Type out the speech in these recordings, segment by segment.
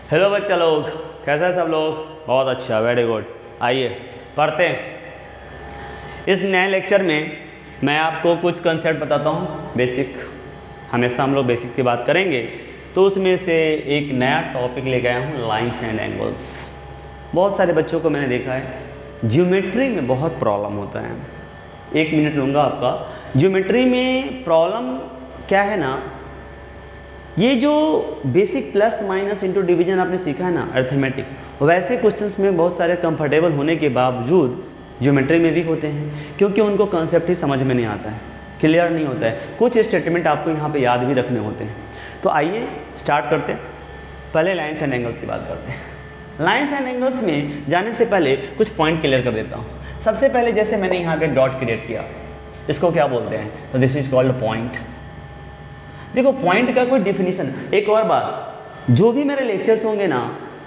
Hello बच्चा लोग, कैसे हैं सब लोग? बहुत अच्छा, वेरी गुड। आइए पढ़ते हैं। इस नए लेक्चर में मैं आपको कुछ कंसेप्ट बताता हूँ बेसिक। हमेशा हम लोग बेसिक की बात करेंगे, तो उसमें से एक नया टॉपिक लेके आया हूँ, लाइंस एंड एंगल्स। बहुत सारे बच्चों को मैंने देखा है ज्योमेट्री में बहुत प्रॉब्लम होता है। 1 मिनट लूँगा आपका। ज्योमेट्री में प्रॉब्लम क्या है ना, ये जो basic plus minus into division आपने सीखा है ना, अर्थमेटिक, वैसे क्वेश्चंस में बहुत सारे कंफर्टेबल होने के बावजूद ज्योमेट्री में वीक होते हैं, क्योंकि उनको कॉन्सेप्ट ही समझ में नहीं आता है, क्लियर नहीं होता है। कुछ स्टेटमेंट आपको यहाँ पे याद भी रखने होते हैं। तो आइए स्टार्ट करते हैं। पहले लाइन्स एंड एंगल्स की बात करते हैं। लाइन्स एंड एंगल्स में जाने से पहले कुछ पॉइंट क्लियर कर देता हूँ। सबसे पहले जैसे मैंने यहाँ पे डॉट क्रिएट किया, इसको क्या बोलते हैं? तो दिस इज कॉल्ड पॉइंट। देखो पॉइंट का कोई डिफिनीशन, एक और बात, जो भी मेरे लेक्चर्स होंगे ना,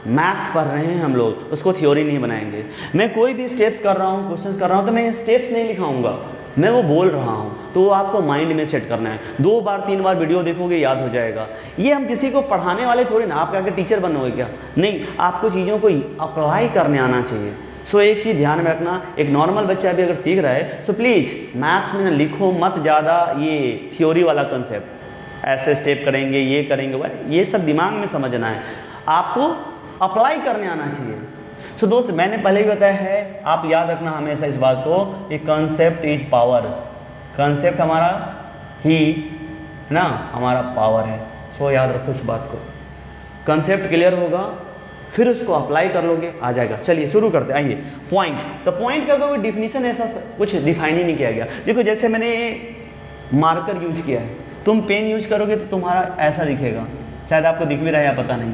मैथ्स पढ़ रहे हैं हम लोग, उसको थ्योरी नहीं बनाएंगे। मैं कोई भी स्टेप्स कर रहा हूँ, क्वेश्चंस कर रहा हूँ, तो मैं स्टेप्स नहीं लिखाऊंगा, मैं वो बोल रहा हूँ, तो वो आपको माइंड में सेट करना है। 2 बार 3 बार वीडियो देखोगे, याद हो जाएगा। ये हम किसी को पढ़ाने वाले थोड़ी ना, आप आके टीचर बनोगे क्या? नहीं, आपको चीज़ों को अप्लाई करने आना चाहिए। सो एक चीज़ ध्यान में रखना, एक नॉर्मल बच्चा भी अगर सीख रहा है, सो प्लीज़ मैथ्स में ना लिखो मत ज़्यादा ये थ्योरी वाला कंसेप्ट, ऐसे स्टेप करेंगे, ये करेंगे, ये सब दिमाग में समझना है, आपको अप्लाई करने आना चाहिए। सो दोस्त, मैंने पहले भी बताया है, आप याद रखना हमेशा इस बात को, कि कंसेप्ट इज पावर। कंसेप्ट हमारा ही है ना, हमारा पावर है। सो याद रखो इस बात को। कंसेप्ट क्लियर होगा, फिर उसको अप्लाई कर लोगे, आ जाएगा। चलिए शुरू करते हैं। आइए पॉइंट। तो पॉइंट का कोई डिफिनीशन ऐसा कुछ डिफाइन ही नहीं किया गया। देखो जैसे मैंने मार्कर यूज किया है, तुम पेन यूज करोगे तो तुम्हारा ऐसा दिखेगा, शायद आपको दिख भी रहा है या पता नहीं।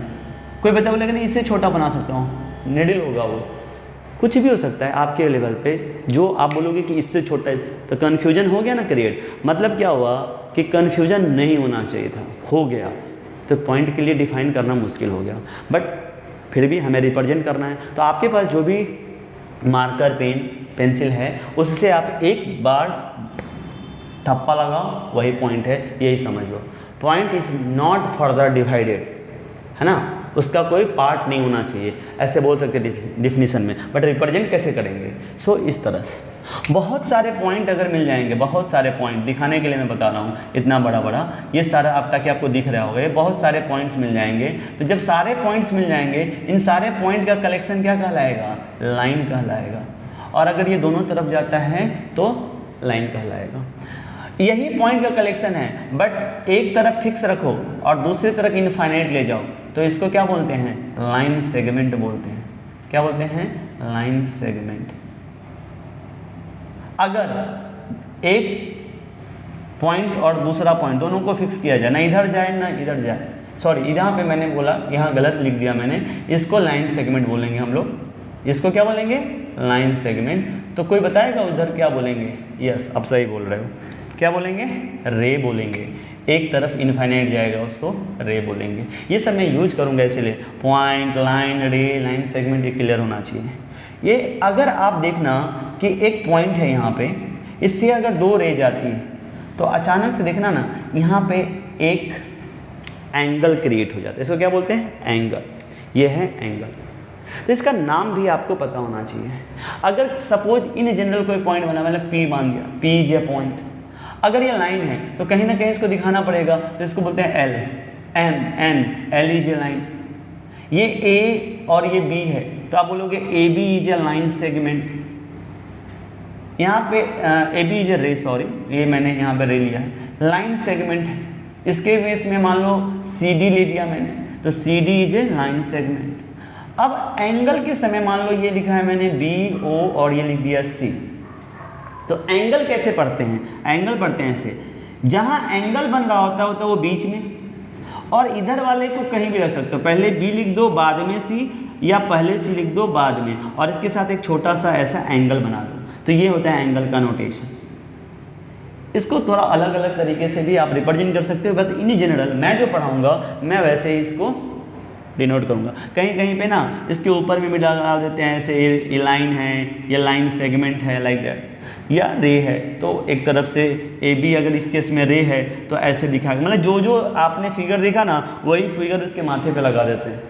कोई बता बोलेगा नहीं इससे छोटा बना सकता हूँ, निडल होगा वो, कुछ भी हो सकता है आपके लेवल पे। जो आप बोलोगे कि इससे छोटा है, तो कन्फ्यूजन हो गया ना क्रिएट। मतलब क्या हुआ कि कन्फ्यूजन नहीं होना चाहिए था, हो गया, तो पॉइंट के लिए डिफाइन करना मुश्किल हो गया। बट फिर भी हमें रिप्रेजेंट करना है, तो आपके पास जो भी मार्कर पेन पेंसिल है, उससे आप एक बार ठप्पा लगाओ, वही पॉइंट है, यही समझ लो। Point is not further divided, है ना, उसका कोई पार्ट नहीं होना चाहिए, ऐसे बोल सकते डिफिनीशन में। बट रिप्रेजेंट कैसे करेंगे? सो इस तरह से बहुत सारे पॉइंट अगर मिल जाएंगे, बहुत सारे पॉइंट दिखाने के लिए मैं बता रहा हूँ, इतना बड़ा बड़ा ये सारा अब ताकि आपको दिख रहा होगा, ये बहुत सारे पॉइंट्स मिल जाएंगे। तो जब सारे पॉइंट्स मिल जाएंगे, इन सारे पॉइंट का कलेक्शन क्या कहलाएगा? लाइन कहलाएगा। और अगर ये दोनों तरफ जाता है तो लाइन कहलाएगा। यही पॉइंट का कलेक्शन है, बट एक तरफ फिक्स रखो और दूसरी तरफ इनफाइनाइट ले जाओ, तो इसको क्या बोलते हैं? लाइन सेगमेंट बोलते हैं। क्या बोलते हैं? Line segment. अगर एक पॉइंट और दूसरा पॉइंट दोनों को फिक्स किया जाए, ना इधर जाए ना इधर जाए, सॉरी यहाँ पे मैंने बोला, यहाँ गलत लिख दिया मैंने, इसको लाइन सेगमेंट बोलेंगे हम लोग। इसको क्या बोलेंगे? Line segment. तो कोई बताएगा उधर क्या बोलेंगे? यस, आप सही बोल रहे हो। क्या बोलेंगे? रे बोलेंगे। एक तरफ इनफाइनाइट जाएगा, उसको रे बोलेंगे। ये सब मैं यूज करूँगा, इसीलिए पॉइंट, लाइन, रे, लाइन सेगमेंट, ये क्लियर होना चाहिए। ये अगर आप देखना कि एक पॉइंट है यहाँ पे, इससे अगर 2 रे जाती है, तो अचानक से देखना ना, यहाँ पे एक एंगल क्रिएट हो जाता है। इसको क्या बोलते हैं? एंगल। ये है एंगल। तो इसका नाम भी आपको पता होना चाहिए। अगर सपोज इन जनरल कोई पॉइंट बना, मतलब पी मान दिया, पी इज ए पॉइंट। अगर ये लाइन है तो कहीं ना कहीं इसको दिखाना पड़ेगा, तो इसको बोलते हैं L, M, N, L is a line. ये ए और ये बी है, तो आप बोलोगे A B is a line segment. यहाँ पे ए बी इज ए रे, सॉरी ये मैंने यहाँ पे रे लिया है, लाइन सेगमेंट है। इसके बेस में मान लो सी डी ले दिया मैंने, तो C D is a line segment. अब एंगल के समय मान लो ये लिखा है मैंने बी ओ और ये लिख दिया सी। तो एंगल कैसे पढ़ते हैं? एंगल पढ़ते हैं ऐसे, जहाँ एंगल बन रहा होता है वो बीच में, और इधर वाले को कहीं भी रख सकते हो। पहले बी लिख दो, बाद में सी, या पहले सी लिख दो, बाद में, और इसके साथ एक छोटा सा ऐसा एंगल बना दो। तो ये होता है एंगल का नोटेशन। इसको थोड़ा अलग अलग तरीके से भी आप रिप्रेजेंट कर सकते हो, बस इन जनरल मैं जो पढ़ाऊँगा मैं वैसे ही इसको डिनोट करूँगा। कहीं कहीं पे ना इसके ऊपर भी डाल देते हैं, ऐसे ये लाइन है, ये लाइन सेगमेंट है, लाइक दैट, या रे है, तो एक तरफ से ए बी अगर इस केस में रे है तो ऐसे दिखाएगा। मतलब जो जो आपने फिगर देखा ना, वही फिगर उसके माथे पे लगा देते हैं।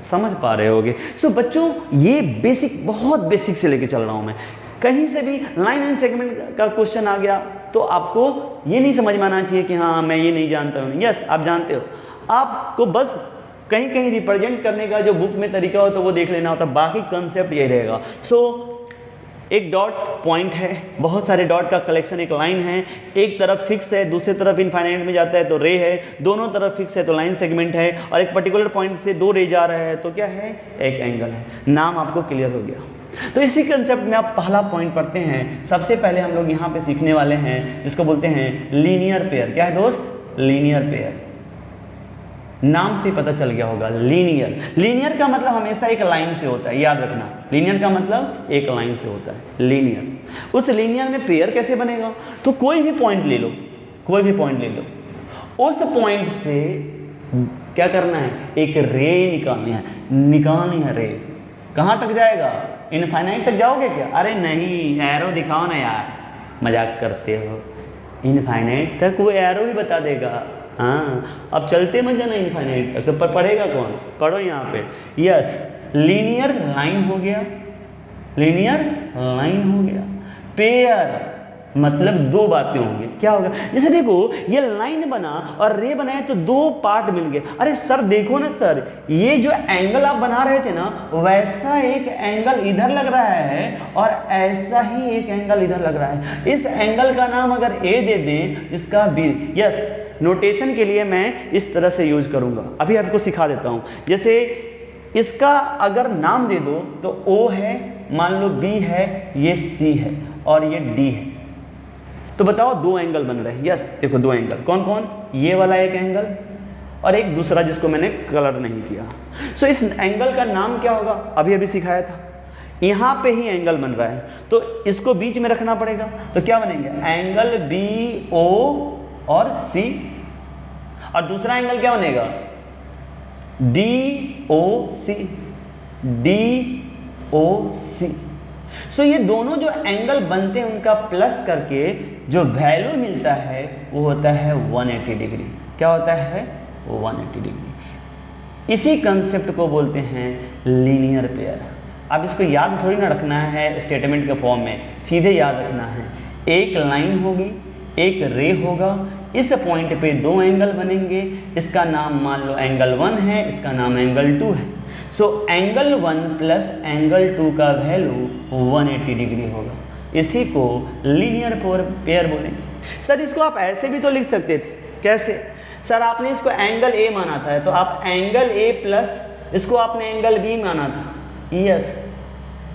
समझ पा रहे होगे। सो बच्चों ये बेसिक, बहुत बेसिक से लेके चल रहा हूँ मैं। कहीं से भी लाइन एंड सेगमेंट का क्वेश्चन आ गया तो आपको ये नहीं समझ में आना चाहिए कि हाँ मैं ये नहीं जानता हूँ। यस आप जानते हो, आपको बस कहीं कहीं रिप्रेजेंट करने का जो बुक में तरीका हो तो वो देख लेना होता, बाकी कंसेप्ट ये रहेगा। सो एक डॉट पॉइंट है, बहुत सारे डॉट का कलेक्शन एक लाइन है, एक तरफ फिक्स है दूसरी तरफ इनफाइनाइट में जाता है तो रे है, दोनों तरफ फिक्स है तो लाइन सेगमेंट है, और एक पर्टिकुलर पॉइंट से दो रे जा रहा है तो क्या है, एक एंगल है। नाम आपको क्लियर हो गया। तो इसी कंसेप्ट में आप पहला पॉइंट पढ़ते हैं। सबसे पहले हम लोग यहाँ पे सीखने वाले हैं जिसको बोलते हैं लीनियर पेयर। क्या है दोस्त, लीनियर पेयर। नाम से पता चल गया होगा लीनियर। लीनियर का मतलब हमेशा एक लाइन से होता है, याद रखना। लीनियर का मतलब एक लाइन से होता है लीनियर। उस लीनियर में पेयर कैसे बनेगा, तो कोई भी पॉइंट ले लो, कोई भी पॉइंट ले लो, उस पॉइंट से क्या करना है, एक रे निकालनी है रे। कहाँ तक जाएगा, इनफाइनाइट तक जाओगे क्या, अरे नहीं, एरो दिखाओ ना यार, मजाक करते हो। इनफाइनाइट तक वो एरो ही बता देगा। हाँ अब चलते मत जाना इनफाइनाइट तक, तो पढ़ेगा कौन, पढ़ो यहाँ पे। यस लीनियर लाइन हो गया, लीनियर लाइन हो गया। पेयर मतलब दो बातें होंगी, क्या होगा, जैसे देखो ये लाइन बना और रे बनाए तो दो पार्ट मिल गए। अरे सर देखो ना सर, ये जो एंगल आप बना रहे थे ना वैसा एक एंगल इधर लग रहा है और ऐसा ही एक एंगल इधर लग रहा है। इस एंगल का नाम अगर ए दे दें, इसका बी। यस नोटेशन के लिए मैं इस तरह से यूज करूंगा, अभी आपको सिखा देता हूं। जैसे इसका अगर नाम दे दो तो ओ है, मान लो बी है, ये सी है और ये डी है, तो बताओ दो एंगल बन रहे हैं। यस देखो दो एंगल, कौन कौन, ये वाला एक एंगल और एक दूसरा जिसको मैंने कलर नहीं किया। सो इस एंगल का नाम क्या होगा, अभी अभी सिखाया था। यहाँ पे ही एंगल बन रहा है तो इसको बीच में रखना पड़ेगा, तो क्या बनेंगे, एंगल बी ओ और सी, और दूसरा एंगल क्या बनेगा, डी ओ सी, डी ओ सी। सो ये दोनों जो एंगल बनते हैं उनका प्लस करके जो वैल्यू मिलता है वो होता है 180 डिग्री। क्या होता है, 180 डिग्री। इसी कंसेप्ट को बोलते हैं लीनियर पेयर। अब इसको याद थोड़ी ना रखना है स्टेटमेंट के फॉर्म में, सीधे याद रखना है। एक लाइन होगी, एक रे होगा, इस पॉइंट पे दो एंगल बनेंगे, इसका नाम मान लो एंगल 1 है, इसका नाम एंगल 2 है। सो एंगल 1 प्लस एंगल 2 का वैल्यू 180 डिग्री होगा। इसी को लीनियर पेयर बोलेंगे। सर इसको आप ऐसे भी तो लिख सकते थे, कैसे, सर आपने इसको एंगल ए माना था तो आप एंगल ए प्लस इसको आपने एंगल बी माना था। यस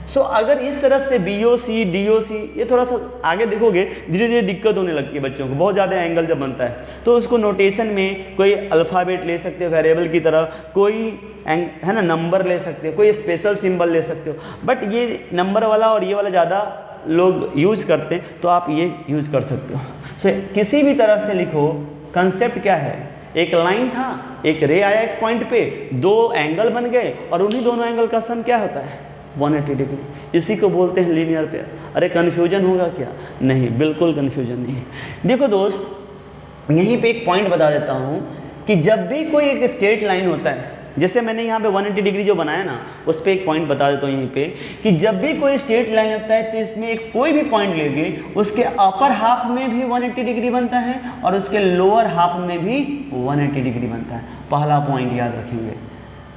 सो अगर इस तरह से B O C D O सी, ये थोड़ा सा आगे देखोगे धीरे धीरे दिक्कत होने लगती है बच्चों को, बहुत ज़्यादा एंगल जब बनता है तो उसको नोटेशन में कोई अल्फ़ाबेट ले सकते हो वेरिएबल की तरह, कोई है ना नंबर ले सकते हो, कोई स्पेशल सिंबल ले सकते हो, बट ये नंबर वाला और ये वाला ज़्यादा लोग यूज़ करते हैं तो आप ये यूज़ कर सकते हो। सो किसी भी तरह से लिखो, कंसेप्ट क्या है, एक लाइन था, एक रे आया एक पॉइंट पे, दो एंगल बन गए और उन्हीं दोनों एंगल का सम क्या होता है, 180 डिग्री। इसी को बोलते हैं लीनियर पेयर। अरे कन्फ्यूजन होगा क्या, नहीं बिल्कुल कन्फ्यूजन नहीं। देखो दोस्त यहीं पे एक पॉइंट बता देता हूँ कि जब भी कोई एक स्ट्रेट लाइन होता है, जैसे मैंने यहाँ पे 180 डिग्री जो बनाया ना उस पर एक पॉइंट बता देता हूँ यहीं पे, कि जब भी कोई स्ट्रेट लाइन होता है तो इसमें एक कोई भी पॉइंट लेंगे उसके अपर हाफ में भी 180 डिग्री बनता है और उसके लोअर हाफ में भी 180 डिग्री बनता है। पहला पॉइंट याद रखेंगे,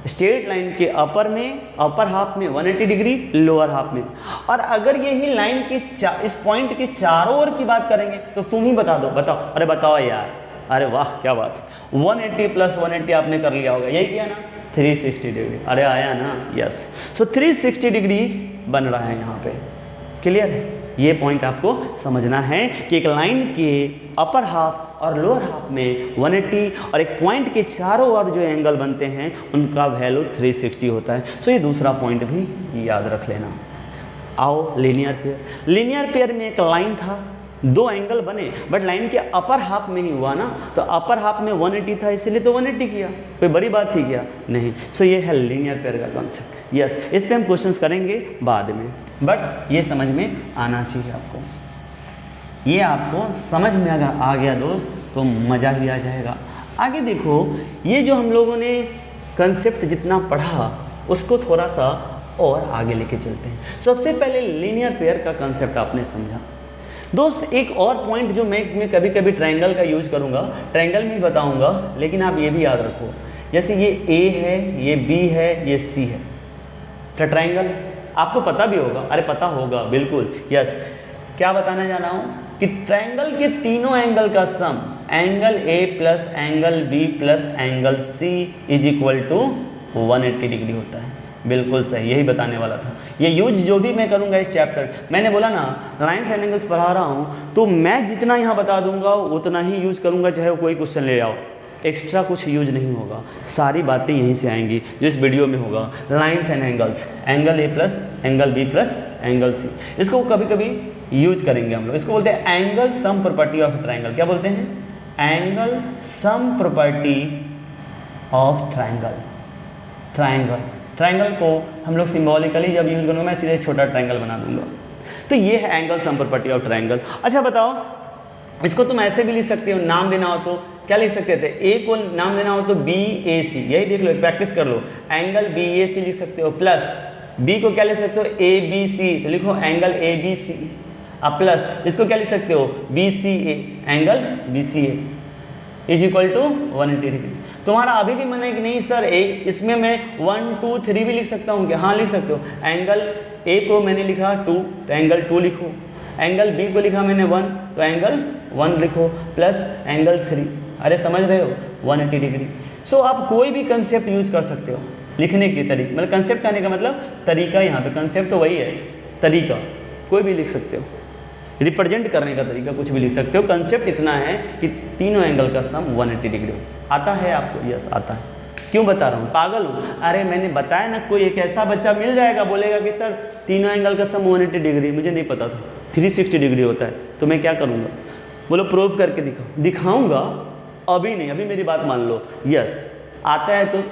स्ट्रेट लाइन के अपर हाफ में 180 डिग्री, लोअर हाफ में। और अगर यही लाइन के इस पॉइंट के चारों ओर की बात करेंगे तो तुम ही बता दो, बताओ, अरे बताओ यार, अरे वाह क्या बात, 180 प्लस 180 आपने कर लिया होगा, यही किया ना, 360 डिग्री। अरे आया ना, यस। सो 360 डिग्री बन रहा है यहाँ पे, क्लियर है। ये पॉइंट आपको समझना है कि एक लाइन के अपर हाफ और लोअर हाफ में 180 और एक पॉइंट के चारों ओर जो एंगल बनते हैं उनका वैल्यू 360 होता है। सो ये दूसरा पॉइंट भी याद रख लेना। आओ लीनियर पेयर। लीनियर पेयर में एक लाइन था, दो एंगल बने, बट लाइन के अपर हाफ में ही हुआ ना, तो अपर हाफ में 180 था इसलिए तो 180 किया, कोई बड़ी बात थी क्या, नहीं। सो ये है लीनियर पेयर का कॉन्सेप्ट। यस इस पे हम क्वेश्चंस करेंगे बाद में, बट ये समझ में आना चाहिए आपको। ये आपको समझ में अगर आ गया दोस्त तो मज़ा ही आ जाएगा। आगे देखो, ये जो हम लोगों ने कंसेप्ट जितना पढ़ा उसको थोड़ा सा और आगे लेके चलते हैं। सबसे पहले लीनियर पेयर का कंसेप्ट आपने समझा। दोस्त एक और पॉइंट जो मैं इसमें कभी कभी ट्रायंगल का यूज करूँगा, ट्रायंगल में बताऊँगा, लेकिन आप ये भी याद रखो, जैसे ये ए है, ये बी है, ये सी है, ट्रायंगल आपको पता भी होगा, अरे पता होगा बिल्कुल, यस। क्या बताना जा रहा हूँ कि ट्रायंगल के तीनों एंगल का sum angle A plus angle B plus angle C is equal to 180 degree होता है। बिल्कुल सही, यही बताने वाला था। ये यूज जो भी मैं करूँगा इस चैप्टर, मैंने बोला ना लाइन्स एंड एंगल्स पढ़ा रहा हूँ, तो मैं जितना यहाँ बता दूंगा उतना ही यूज करूँगा, चाहे वो कोई क्वेश्चन ले आओ, एक्स्ट्रा कुछ यूज नहीं होगा, सारी बातें यहीं से आएंगी जो इस वीडियो में होगा। Lines and angles, angle A plus angle B plus angle C, इसको कभी कभी यूज करेंगे हम लोग। इसको बोलते हैं angle sum property of triangle. क्या बोलते हैं? Angle sum property of triangle. Triangle को हम लोग सिम्बॉलिकली जब यूज करूँगा, मैं सीधे छोटा ट्रायंगल बना दूंगा। तो ये है angle sum property of triangle. अच्छा बताओ, इसको तुम ऐसे भी लिख सकते हो, नाम देना हो तो क्या लिख सकते थे? ए को नाम देना हो तो बी ए सी, यही देख लो, प्रैक्टिस कर लो, एंगल बी ए सी लिख सकते हो, प्लस बी को क्या लिख सकते हो? ए बी सी, तो लिखो एंगल ए बी सी, अब प्लस इसको क्या लिख सकते हो? B C A, angle B C A is equal to 180 degree. तुम्हारा अभी भी मन है कि नहीं सर इसमें मैं 1 2 3 भी लिख सकता हूँ क्या? हाँ लिख सकते हो। एंगल ए को मैंने लिखा 2 तो एंगल 2 लिखो, एंगल बी को लिखा मैंने 1 तो एंगल 1 लिखो, प्लस एंगल 3, अरे समझ रहे हो, 180 डिग्री। सो आप कोई भी कंसेप्ट यूज कर सकते हो लिखने की तरीका, मतलब कंसेप्ट कहने का मतलब तरीका, यहाँ पे कंसेप्ट तो वही है, तरीका कोई भी लिख सकते हो, रिप्रेजेंट करने का तरीका कुछ भी लिख सकते हो। कंसेप्ट इतना है कि तीनों एंगल का सम 180 डिग्री हो। आता है आपको? यस आता है। क्यों बता रहा हूँ? पागल हूँ? अरे मैंने बताया ना, कोई एक ऐसा बच्चा मिल जाएगा बोलेगा कि सर तीनों एंगल का सम 180 डिग्री, मुझे नहीं पता था 360 डिग्री होता है, तो मैं क्या करूँगा? बोलो प्रूव करके दिखाओ। दिखाऊँगा, अभी नहीं, अभी मेरी बात मान लो। यस आता है तो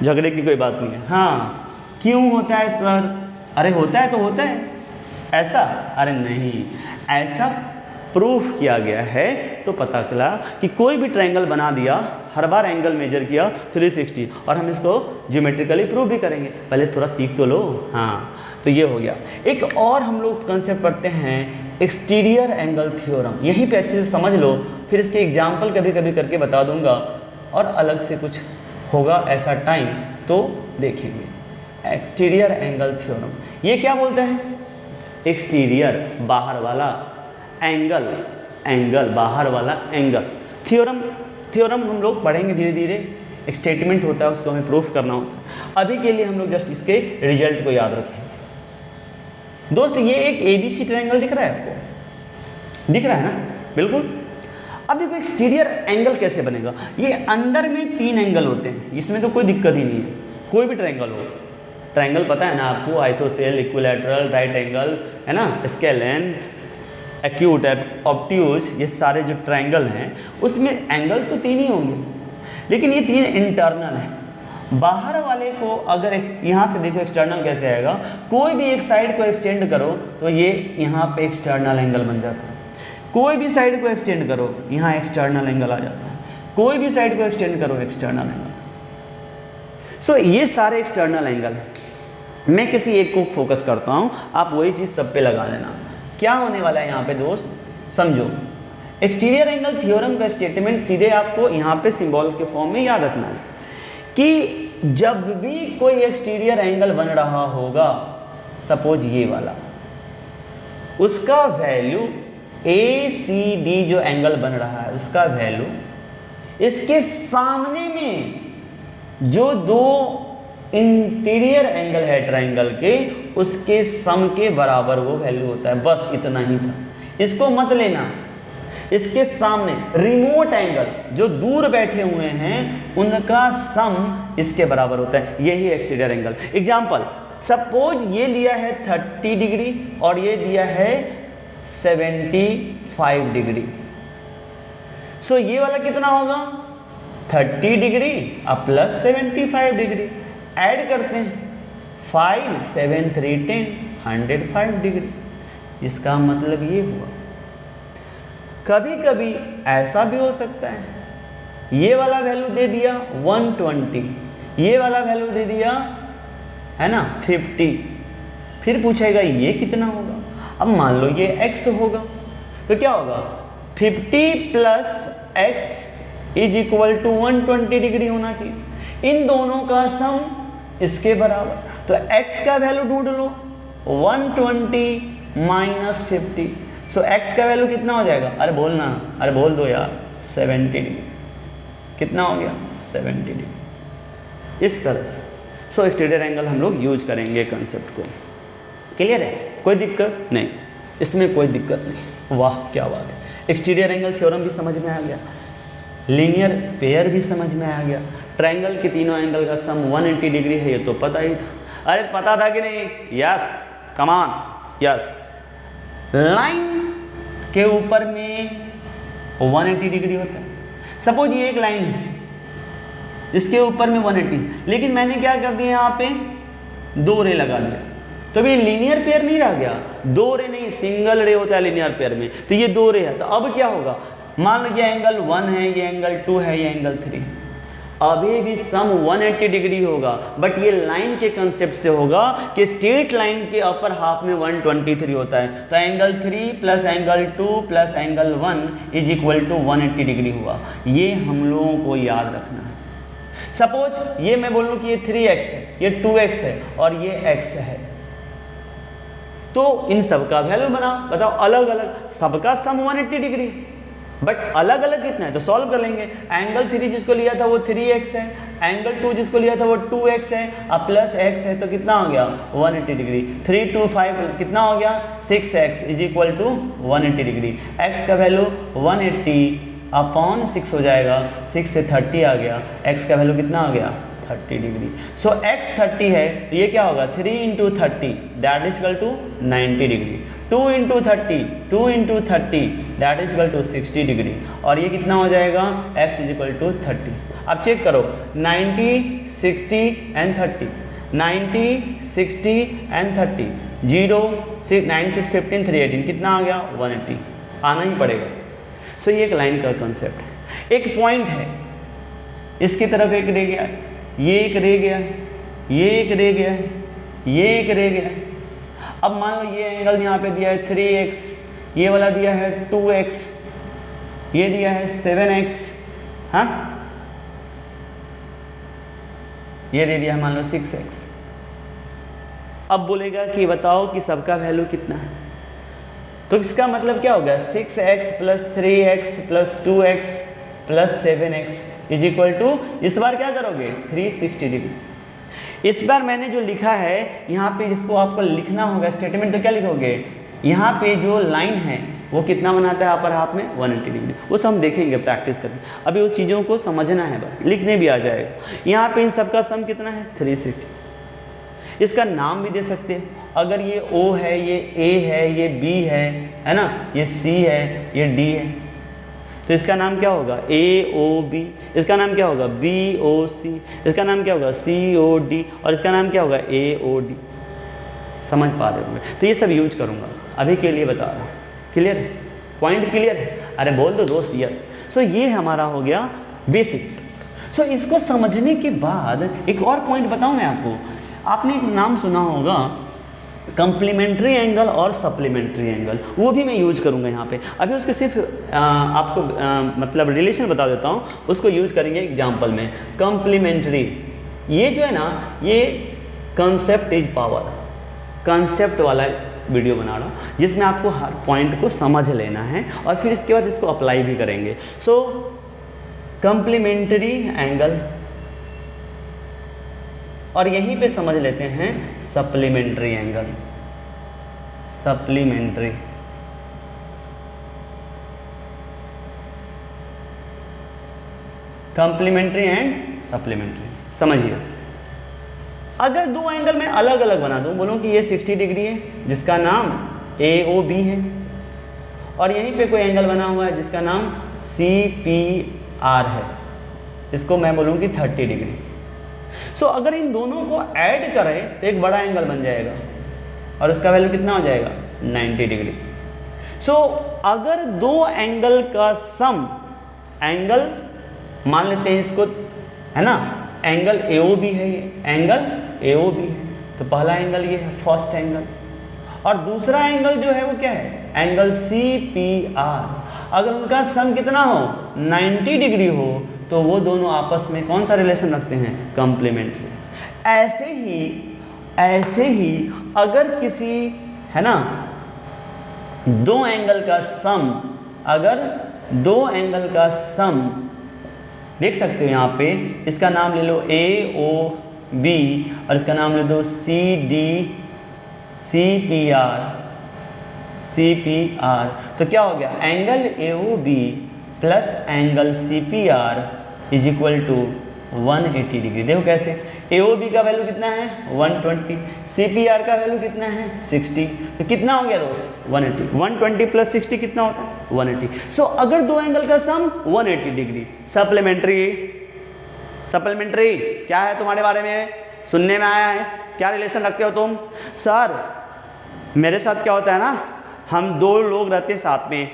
झगड़े की कोई बात नहीं है। हाँ क्यों होता है सर? अरे होता है तो होता है ऐसा, अरे नहीं, ऐसा प्रूफ किया गया है तो पता चला कि कोई भी ट्रायंगल बना दिया, हर बार एंगल मेजर किया 360, और हम इसको ज्योमेट्रिकली प्रूव भी करेंगे। पहले थोड़ा सीख तो लो। हाँ तो ये हो गया। एक और हम लोग कंसेप्ट पढ़ते हैं एक्सटीरियर एंगल थ्योरम, यहीं पे अच्छे से समझ लो, फिर इसके एग्जाम्पल कभी कभी करके बता दूंगा, और अलग से कुछ होगा ऐसा टाइम तो देखेंगे। एक्सटीरियर एंगल थ्योरम, ये क्या बोलते हैं? एक्सटीरियर बाहर वाला, एंगल एंगल बाहर वाला एंगल, थ्योरम हम लोग पढ़ेंगे धीरे धीरे। एक स्टेटमेंट होता है, उसको हमें प्रूफ करना होता है। अभी के लिए हम लोग जस्ट इसके रिजल्ट को याद रखें। दोस्त ये एक एबीसी ट्रायंगल दिख रहा है आपको? दिख रहा है ना? बिल्कुल। अब देखो एक्सटीरियर एंगल कैसे बनेगा। ये अंदर में 3 एंगल होते हैं, इसमें तो कोई दिक्कत ही नहीं है, कोई भी ट्रायंगल हो। ट्रायंगल पता है ना आपको, आइसोसेल, इक्विलैटरल, राइट एंगल, है ना, स्केलेन, एक्यूट, ऑब्ट्यूज, ये सारे जो ट्रायंगल हैं उसमें एंगल तो 3 ही होंगे, लेकिन ये 3 इंटरनल हैं। बाहर वाले को अगर यहाँ से देखो एक्सटर्नल कैसे आएगा, कोई भी एक साइड को एक्सटेंड करो तो ये यहाँ पे एक्सटर्नल एंगल बन जाता है। कोई भी साइड को एक्सटेंड करो, यहाँ एक्सटर्नल एंगल आ जाता है। कोई भी साइड को एक्सटेंड करो, एक्सटर्नल एंगल। सो ये सारे एक्सटर्नल एंगल हैं। मैं किसी एक को फोकस करता हूँ, आप वही चीज़ सब पे लगा देना। क्या होने वाला है यहाँ पे दोस्त, समझो। एक्सटीरियर एंगल थ्योरम का स्टेटमेंट सीधे आपको यहाँ पे सिंबल के फॉर्म में याद रखना है कि जब भी कोई एक्सटीरियर एंगल बन रहा होगा, सपोज ये वाला, उसका वैल्यू ACD जो एंगल बन रहा है उसका वैल्यू इसके सामने में जो 2 इंटीरियर एंगल है ट्रायंगल के, उसके सम के बराबर वो वैल्यू होता है। बस इतना ही था, इसको मत लेना। इसके सामने रिमोट एंगल जो दूर बैठे हुए हैं उनका सम इसके बराबर होता है, यही एक्सटीरियर एंगल। एग्जाम्पल, सपोज ये लिया है 30 डिग्री और ये दिया है 75 डिग्री। सो ये वाला कितना होगा? 30 डिग्री अब प्लस 75 डिग्री, ऐड करते हैं 5 7 3 10, 105 डिग्री। इसका मतलब ये हुआ। कभी कभी ऐसा भी हो सकता है, ये वाला वैल्यू दे दिया 120, ये वाला वैल्यू दे दिया है ना 50, फिर पूछेगा ये कितना होगा। अब मान लो ये x होगा तो क्या होगा 50 plus x is equal to 120 degree होना चाहिए। इन दोनों का सम इसके बराबर, तो x का वैल्यू ढूंढ लो 120 माइनस 50। सो x का वैल्यू कितना हो जाएगा, अरे बोलना, अरे बोल दो यार 70 डिग्री। कितना हो गया 70 डिग्री। इस तरह से सो एक्सटीरियर एंगल हम लोग यूज करेंगे कंसेप्ट को। क्लियर है, कोई दिक्कत नहीं, इसमें कोई दिक्कत नहीं। वाह क्या बात है, एक्सटीरियर एंगल थ्योरम भी समझ में आ गया, लीनियर पेयर भी समझ में आ गया, ट्रायंगल के तीनों एंगल का सम 180 डिग्री है, ये तो पता ही था। अरे पता था कि नहीं, यस कमान यस। लाइन के ऊपर में 180 डिग्री होता है। सपोज ये एक लाइन है इसके ऊपर में 180, लेकिन मैंने क्या कर दिया यहाँ पे 2 रे लगा दिया, तो ये लीनियर पेयर नहीं रह गया, 2 रे नहीं सिंगल रे होता है लीनियर पेयर में, तो ये 2 रे है। तो अब क्या होगा, मान लो ये एंगल 1 है, ये एंगल 2 है, ये एंगल 3, अभी भी सम 180 डिग्री होगा, बट ये लाइन के कंसेप्ट से होगा कि स्ट्रेट लाइन के अपर हाफ में 123 होता है, तो angle 3 plus angle 2 plus angle 1 is equal to 180 degree हुआ। ये हम लोगों को याद रखना है। सपोज ये मैं बोलूँ कि ये 3x है, ये 2x है और ये x है, तो इन सबका वैल्यू बनाओ, बताओ अलग अलग, सबका सम 180 डिग्री है, बट अलग अलग कितना है, तो सॉल्व कर लेंगे। एंगल 3 जिसको लिया था वो 3x है, एंगल 2 जिसको लिया था वो 2x है, अब प्लस x है, तो कितना हो गया 180 डिग्री। 3 2 5 कितना हो गया 6x is equal to 180 degree. x का वैल्यू 180 अपॉन 6 हो जाएगा, 6 से 30 आ गया, x का वैल्यू कितना आ गया 30 डिग्री। सो x 30 है, तो ये क्या होगा 3 into 30 that is equal to 90 degree, 2 into 30 2 into 30 that is equal to 60 degree, और ये कितना हो जाएगा x इज इक्वल टू 30। अब चेक करो 90 60 एंड 30, 90 60 एंड 30, 0 6 9 6 15 3 18 कितना आ गया 180, आना ही पड़ेगा। सो ये एक लाइन का कंसेप्ट है। एक पॉइंट है, इसकी तरफ एक रह गया है, ये एक रह गया है, ये एक रह गया है, ये एक रह गया है। अब मान लो ये एंगल यहाँ पे दिया है 3x, ये वाला दिया है 2x, ये दिया है 7x, हाँ ये दे दिया है मान लो 6x। अब बोलेगा कि बताओ कि सबका वैल्यू कितना है, तो इसका मतलब क्या होगा 6x plus 3x plus 2x plus 7x is equal to, इस बार क्या करोगे 360 डिग्री। इस बार मैंने जो लिखा है यहाँ पे, जिसको आपको लिखना होगा स्टेटमेंट, तो क्या लिखोगे, यहाँ पे जो लाइन है वो कितना बनाता है अपर हाफ में 180 डिग्री, उस हम देखेंगे प्रैक्टिस करके। अभी उस चीज़ों को समझना है, बस लिखने भी आ जाएगा। यहाँ पे इन सबका सम कितना है 360। इसका नाम भी दे सकते हैं, अगर ये O है, ये A है, ये B है ना, ये C है, ये D है, तो इसका नाम क्या होगा AOB, इसका नाम क्या होगा BOC, इसका नाम क्या होगा COD, और इसका नाम क्या होगा AOD। समझ पा रहे होंगे, तो ये सब यूज करूँगा, अभी के लिए बता रहा हूँ। क्लियर है, पॉइंट क्लियर है, अरे बोल दो दोस्त यस। सो ये हमारा हो गया बेसिक्स। सो इसको समझने के बाद एक और पॉइंट बताऊँ मैं आपको। आपने एक नाम सुना होगा कंप्लीमेंट्री एंगल और सप्लीमेंट्री एंगल, वो भी मैं यूज करूँगा यहाँ पे। अभी उसके सिर्फ आपको मतलब रिलेशन बता देता हूँ, उसको यूज करेंगे एग्जाम्पल में। कंप्लीमेंट्री, ये जो है ना, ये कंसेप्ट इज पावर, कंसेप्ट वाला वीडियो बना रहा हूँ जिसमें आपको हर पॉइंट को समझ लेना है और फिर इसके बाद इसको अप्लाई भी करेंगे। सो कंप्लीमेंट्री एंगल, और यहीं पे समझ लेते हैं supplementary angle. Supplementary, complementary and supplementary, समझिए। अगर दो एंगल मैं अलग अलग बना दूं, बोलूं कि ये 60 डिग्री है जिसका नाम AOB है, और यहीं पे कोई एंगल बना हुआ है जिसका नाम CPR है, इसको मैं बोलूं कि 30 डिग्री। सो अगर इन दोनों को ऐड करें तो एक बड़ा एंगल बन जाएगा और उसका वैल्यू कितना हो जाएगा 90 डिग्री। सो अगर दो एंगल का सम, एंगल मान लेते हैं इसको, है ना, एंगल AOB है, ये एंगल AOB है, तो पहला एंगल ये है फर्स्ट एंगल, और दूसरा एंगल जो है वो क्या है, एंगल CPR। अगर उनका सम कितना हो, 90 डिग्री हो, तो वो दोनों आपस में कौन सा रिलेशन रखते हैं, कॉम्प्लीमेंट्री। ऐसे ही अगर किसी, है ना, दो एंगल का सम, अगर दो एंगल का सम देख सकते हो यहाँ पे, इसका नाम ले लो AOB और इसका नाम ले दो CPR, तो क्या हो गया, angle AOB plus angle CPR is equal to 180 degree. देखो कैसे, AOB का वैल्यू कितना है 120, CPR का वैल्यू कितना है 60, तो कितना हो गया दोस्त 180। 120 प्लस 60 कितना होता है 180। सो अगर दो एंगल का सम 180 डिग्री, सप्लीमेंट्री क्या है तुम्हारे बारे में सुनने में आया है, क्या रिलेशन रखते हो तुम? सर मेरे साथ क्या होता है ना, हम दो लोग रहते हैं साथ में,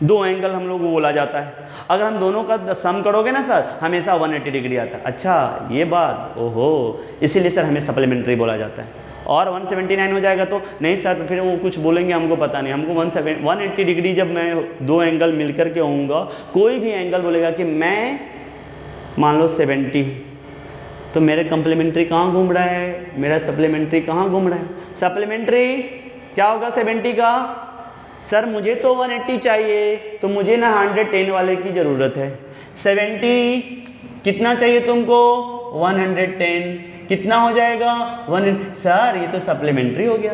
दो एंगल हम लोग को बोला जाता है, अगर हम दोनों का सम करोगे ना सर हमेशा 180 डिग्री आता है। अच्छा ये बात, ओहो, इसीलिए सर हमें सप्लीमेंट्री बोला जाता है। और 179 हो जाएगा तो नहीं सर, फिर वो कुछ बोलेंगे हमको पता नहीं, हमको 180 डिग्री जब मैं दो एंगल मिलकर के होऊंगा, कोई भी एंगल बोलेगा कि मैं मान लो 70 हूँ, तो मेरे कम्प्लीमेंट्री कहाँ घूम रहा है, मेरा सप्लीमेंट्री कहाँ घूम रहा है? सप्लीमेंट्री क्या होगा 70 का? सर मुझे तो 180 चाहिए, तो मुझे ना 110 वाले की ज़रूरत है। 70 कितना चाहिए तुमको? 110 कितना हो जाएगा 100। सर ये तो सप्लीमेंट्री हो गया।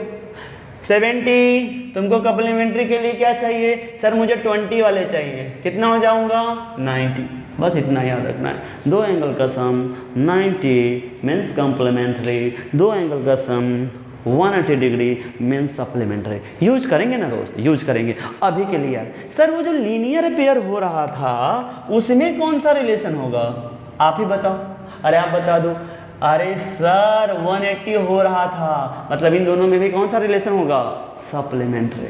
70 तुमको कम्प्लीमेंट्री के लिए क्या चाहिए? सर मुझे 20 वाले चाहिए, कितना हो जाऊंगा 90। बस इतना याद रखना है, दो एंगल का सम 90 मीन्स कम्प्लीमेंट्री, दो एंगल का सम 180 डिग्री मीन्स सप्लीमेंट्री। यूज करेंगे ना दोस्त, यूज करेंगे। अभी के लिए सर वो जो लीनियर पेयर हो रहा था उसमें कौन सा रिलेशन होगा, आप ही बताओ। अरे आप बता दो। अरे सर 180 हो रहा था, मतलब इन दोनों में भी कौन सा रिलेशन होगा? सप्लीमेंट्री।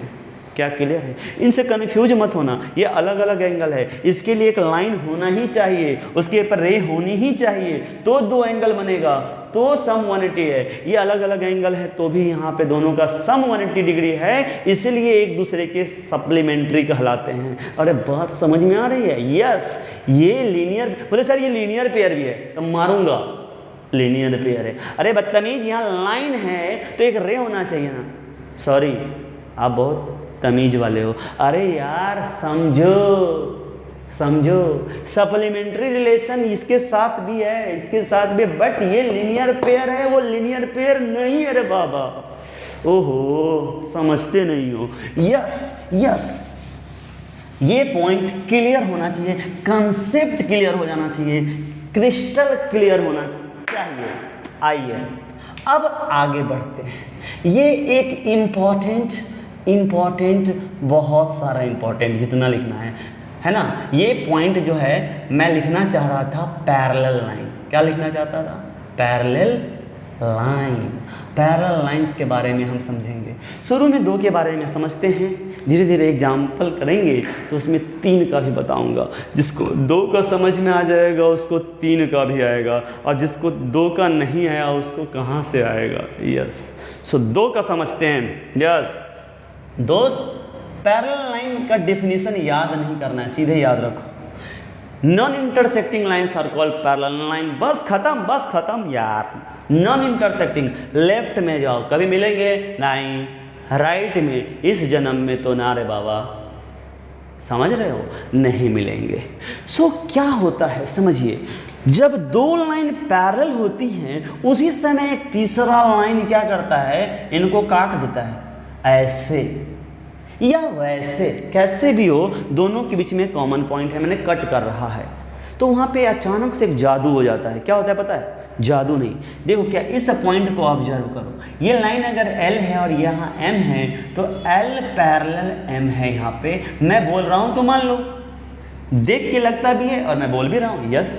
क्या क्लियर है? इनसे कन्फ्यूज मत होना, ये अलग अलग एंगल है, इसके लिए एक लाइन होना ही चाहिए, उसके ऊपर रे होनी ही चाहिए, तो दो एंगल बनेगा, तो सम 180 है। ये अलग अलग एंगल है तो भी यहाँ पे दोनों का सम 180 डिग्री है, इसलिए एक दूसरे के सप्लीमेंट्री कहलाते हैं। अरे बात समझ में आ रही है? यस, ये लीनियर, बोले सर ये लीनियर पेयर भी है, तो मारूंगा, लीनियर पेयर है। अरे बदतमीज, यहाँ लाइन है तो एक रे होना चाहिए ना। सॉरी आप बहुत तमीज वाले हो। अरे यार समझो, सप्लीमेंट्री रिलेशन इसके साथ भी है, इसके साथ भी, बट ये लीनियर पेयर है, वो लीनियर पेयर नहीं है रे बाबा। ओहो समझते नहीं हो। यस ये पॉइंट क्लियर होना चाहिए, कंसेप्ट क्लियर हो जाना चाहिए, क्रिस्टल क्लियर होना चाहिए। आइए अब आगे बढ़ते हैं। ये एक इम्पॉर्टेंट बहुत सारा इम्पॉर्टेंट जितना लिखना है ना, ये पॉइंट जो है मैं लिखना चाह रहा था पैरेलल लाइन। क्या लिखना चाहता था? पैरेलल लाइंस के बारे में हम समझेंगे। शुरू में दो के बारे में समझते हैं, धीरे धीरे एग्जाम्पल करेंगे तो उसमें 3 का भी बताऊंगा। जिसको 2 का समझ में आ जाएगा उसको 3 का भी आएगा, और जिसको 2 का नहीं आया उसको कहाँ से आएगा। यस, सो 2 का समझते हैं। यस दोस्त, पैरेलल लाइन का डेफिनेशन याद नहीं करना है, सीधे याद रखो। Non intersecting lines are called parallel line. बस खत्म यार। नॉन इंटरसेक्टिंग, लेफ्ट में जाओ कभी मिलेंगे नहीं, राइट में इस जन्म में तो ना रे बाबा, समझ रहे हो, नहीं मिलेंगे। सो क्या होता है समझिए, जब दो लाइन पैरेलल होती हैं उसी समय एक तीसरा लाइन क्या करता है, इनको काट देता है, ऐसे या वैसे, कैसे भी हो, दोनों के बीच में कॉमन पॉइंट है, मैंने कट कर रहा है, तो वहाँ पे अचानक से एक जादू हो जाता है। क्या होता है पता है? जादू नहीं, देखो क्या, इस पॉइंट को ऑब्जर्व करो, ये लाइन अगर L है और यहाँ M है तो L पैरेलल M है। यहाँ पे मैं बोल रहा हूँ तो मान लो, देख के लगता भी है और मैं बोल भी रहा हूँ। यस,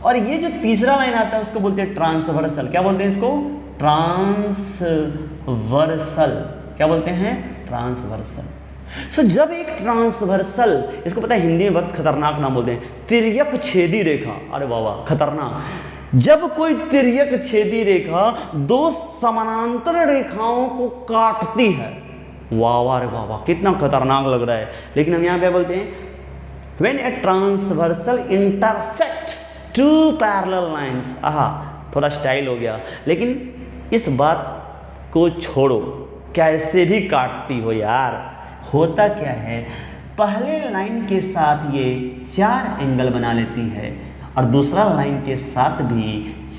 और ये जो तीसरा लाइन आता है उसको बोलते हैं ट्रांसवर्सल। क्या बोलते हैं इसको? ट्रांसवर्सल। क्या बोलते हैं? ट्रांसवर्सल। सो जब एक ट्रांसवर्सल, इसको पता है हिंदी में बहुत खतरनाक नाम बोलते हैं, तिर्यक छेदी रेखा। अरे वाह वाह, खतरनाक। जब कोई तिर्यक छेदी रेखा दो समानांतर रेखाओं को काटती है, वाह वाह रे वाह वाह, कितना खतरनाक लग रहा है। लेकिन हम यहाँ पे बोलते हैं when a transversal intersect two parallel lines। आहा, थोड़ा स्टाइल हो गया, लेकिन इस बात को छोड़ो, कैसे भी काटती हो यार। होता क्या है, पहले लाइन के साथ ये 4 एंगल बना लेती है और दूसरा लाइन के साथ भी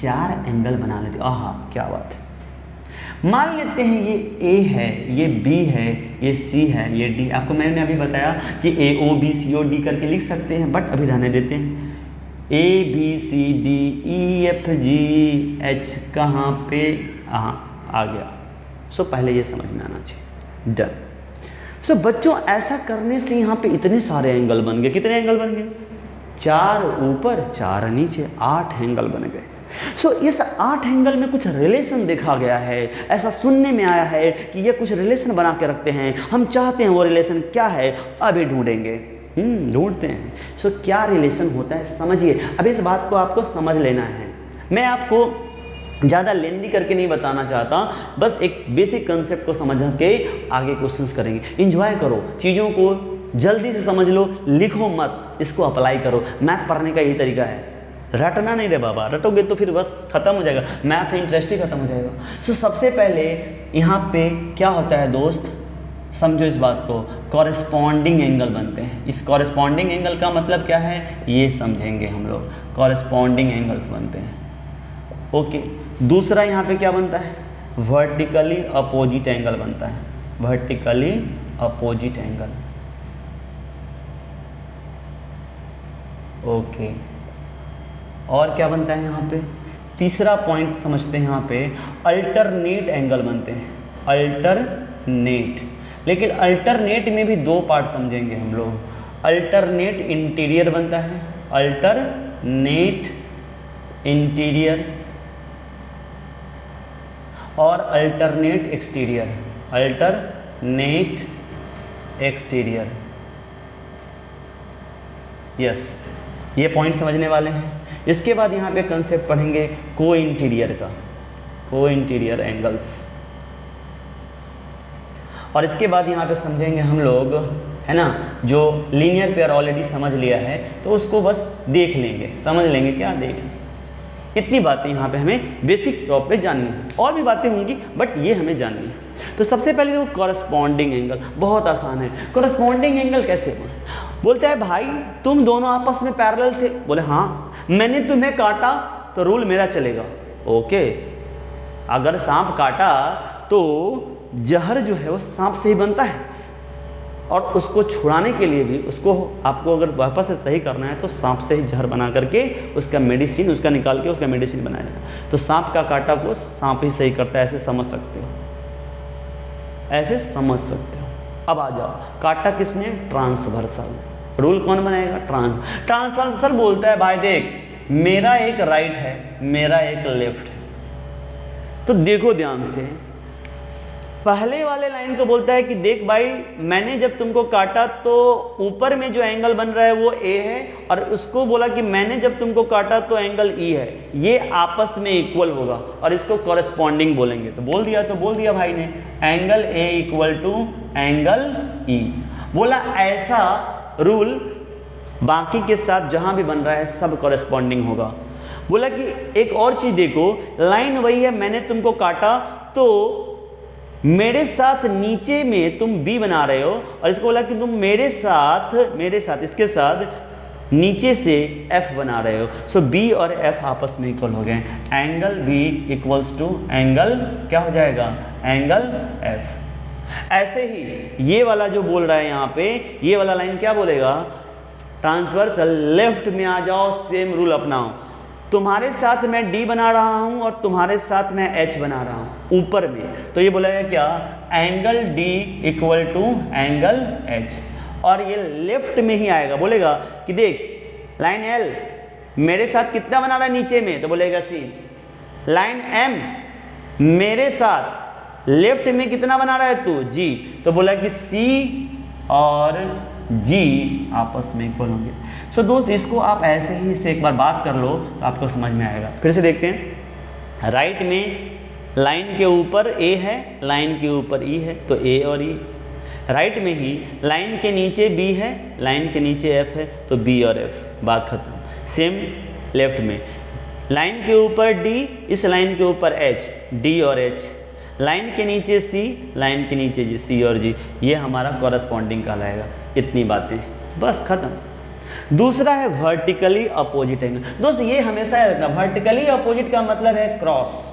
4 एंगल बना लेती है। आहा, क्या बात है। मान लेते हैं ये A है, ये B है, ये C है, ये D। आपको मैंने अभी बताया कि A O B C O D करके लिख सकते हैं, बट अभी रहने देते हैं। A B C D E F G H कहाँ पे, आ गया। सो पहले ये समझ में आना चाहिए। डन। सो बच्चों, ऐसा करने से यहाँ पे इतने सारे एंगल बन गए। कितने एंगल बन गए? 4 ऊपर 4 नीचे, 8 एंगल बन गए। सो इस 8 एंगल में कुछ रिलेशन देखा गया है, ऐसा सुनने में आया है कि ये कुछ रिलेशन बना के रखते हैं। हम चाहते हैं वो रिलेशन क्या है, अभी ढूंढेंगे। ढूंढते हैं। सो क्या रिलेशन होता है समझिए। अब इस बात को आपको समझ लेना है। मैं आपको ज़्यादा लेंदी करके नहीं बताना चाहता, बस एक बेसिक कंसेप्ट को समझ के आगे क्वेश्चंस करेंगे। इंजॉय करो, चीज़ों को जल्दी से समझ लो, लिखो मत, इसको अप्लाई करो। मैथ पढ़ने का यही तरीका है, रटना नहीं रे बाबा, रटोगे तो फिर बस खत्म हो जाएगा, मैथ इंटरेस्ट ही खत्म हो जाएगा। सो सबसे पहले यहाँ पे क्या होता है दोस्त, समझो इस बात को, कॉरेस्पॉन्डिंग एंगल बनते हैं। इस कॉरेस्पॉन्डिंग एंगल का मतलब क्या है ये समझेंगे हम लोग। कॉरेस्पॉन्डिंग एंगल्स बनते हैं, ओके। दूसरा यहाँ पे क्या बनता है, वर्टिकली अपोजिट एंगल बनता है। Vertically opposite angle, okay. और क्या बनता है यहाँ पे, तीसरा पॉइंट समझते हैं यहाँ पे, अल्टरनेट एंगल बनते हैं। अल्टरनेट, लेकिन अल्टरनेट में भी 2 पार्ट समझेंगे हम लोग। अल्टरनेट इंटीरियर बनता है, अल्टरनेट इंटीरियर, और alternate exterior, alternate exterior. Yes, ये पॉइंट समझने वाले हैं। इसके बाद यहाँ पे कंसेप्ट पढ़ेंगे को इंटीरियर का, को इंटीरियर एंगल्स। और इसके बाद यहाँ पे समझेंगे हम लोग, है ना, जो लीनियर पेयर ऑलरेडी समझ लिया है तो उसको बस देख लेंगे, समझ लेंगे, क्या देख लेंगे। इतनी बातें यहाँ पे हमें बेसिक टॉप पे जाननी है। और भी बातें होंगी बट ये हमें जाननी है। तो सबसे पहले देखो कॉरेस्पॉन्डिंग एंगल, बहुत आसान है। कॉरेस्पॉन्डिंग एंगल कैसे बोलते हैं, भाई तुम दोनों आपस में पैरेलल थे, बोले हाँ, मैंने तुम्हें काटा तो रूल मेरा चलेगा, ओके। अगर सांप काटा तो जहर जो है वो सांप से ही बनता है, और उसको छुड़ाने के लिए भी उसको आपको अगर वापस से सही करना है तो सांप से ही जहर बना करके उसका मेडिसिन, उसका निकाल के उसका मेडिसिन बनाया जाता है। तो सांप का काटा को सांप ही सही करता है, ऐसे समझ सकते हो, ऐसे समझ सकते हो। अब आ जाओ, काटा किसने, ट्रांसवर्सल। रूल कौन बनाएगा, ट्रांसवर्सल बोलता है भाई देख, मेरा एक राइट है, मेरा एक लेफ्ट है, तो देखो ध्यान से, पहले वाले लाइन को बोलता है कि देख भाई, मैंने जब तुमको काटा तो ऊपर में जो एंगल बन रहा है वो ए है, और उसको बोला कि मैंने जब तुमको काटा तो एंगल ई है, ये आपस में इक्वल होगा और इसको कॉरेस्पॉन्डिंग बोलेंगे। तो बोल दिया भाई ने, angle A equal to angle E. बोला ऐसा रूल बाकी के साथ जहां भी बन रहा है सब कॉरेस्पॉन्डिंग होगा। बोला कि एक और चीज देखो, लाइन वही है, मैंने तुमको काटा तो मेरे साथ नीचे में तुम B बना रहे हो, और इसको बोला कि तुम मेरे साथ इसके साथ नीचे से F बना रहे हो। सो B और F आपस में इक्वल हो गए, angle B equals to angle क्या हो जाएगा, एंगल F। ऐसे ही ये वाला जो बोल रहा है यहाँ पे, ये वाला लाइन क्या बोलेगा, ट्रांसवर्सल, लेफ्ट में आ जाओ, सेम रूल अपनाओ। तुम्हारे साथ मैं D बना रहा हूं और तुम्हारे साथ मैं H बना रहा हूं ऊपर में, तो ये बोलेगा क्या, angle D equal to angle H। और ये लेफ्ट में ही आएगा, बोलेगा कि देख लाइन L मेरे साथ कितना बना रहा है नीचे में, तो बोलेगा C। लाइन M मेरे साथ लेफ्ट में कितना बना रहा है तू, G, तो बोला कि C और जी आपस में इक्वल होंगे। सो दोस्त इसको आप ऐसे ही से एक बार बात कर लो तो आपको समझ में आएगा। फिर से देखते हैं, राइट में लाइन के ऊपर ए है, लाइन के ऊपर ई है, तो ए और ई। राइट में ही लाइन के नीचे बी है, लाइन के नीचे एफ है, तो बी और एफ, बात खत्म। सेम लेफ्ट में लाइन के ऊपर डी, इस लाइन के ऊपर एच, डी और एच, लाइन के नीचे सी, लाइन के नीचे जी, सी और जी, ये हमारा कॉरस्पॉन्डिंग कहलाएगा। इतनी बातें, बस खत्म। दूसरा है वर्टिकली अपोजिट एंगल। दोस्त ये हमेशा याद रखना, वर्टिकली अपोजिट का मतलब है क्रॉस।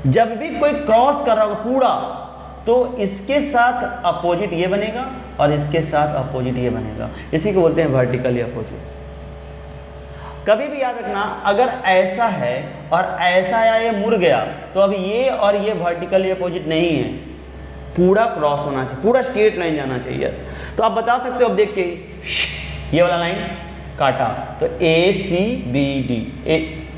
जब भी कोई क्रॉस कर रहा होगा पूरा, तो इसके साथ अपोजिट ये बनेगा और इसके साथ अपोजिट ये बनेगा, इसी को बोलते हैं वर्टिकली अपोजिट। कभी भी याद रखना, अगर ऐसा है और ऐसा या ये मुड़ गया, तो अब ये और ये वर्टिकली अपोजिट नहीं है, पूरा क्रॉस होना चाहिए, पूरा स्ट्रेट लाइन जाना चाहिए। यस, तो आप बता सकते हो, अब देख के ये वाला लाइन काटा तो ए सी बी डी,